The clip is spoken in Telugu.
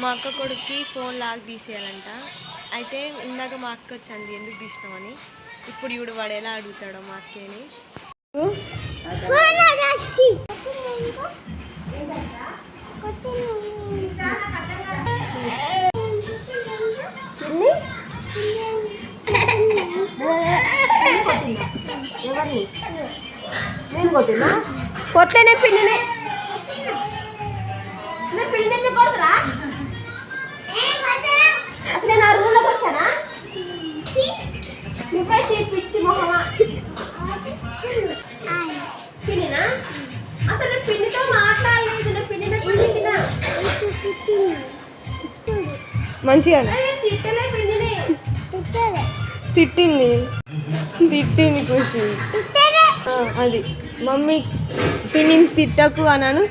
మా అక్క కొడుక్కి ఫోన్ లాగ్ తీసేయాలంట. అయితే ఇందాక మా అక్క వచ్చింది ఎందుకు తీసినామని. ఇప్పుడు ఇప్పుడు వాడు ఎలా అడుగుతాడో మా అక్కని. కొట్లేనే పిండినే పిండి కొడుతురా అసలు నేను ఆ రూమ్లోకి వచ్చానా నువ్వే పిచ్చి మొహమా పిండినా అసలు పిండితో మాట్లాడలేదు పిండిన పిండినా మంచిగా తిట్టలే పిండిని తిట్టింది తిట్టింది ఖుషి. అది మమ్మీ పిన్నిని తిట్టకు అన్నాను.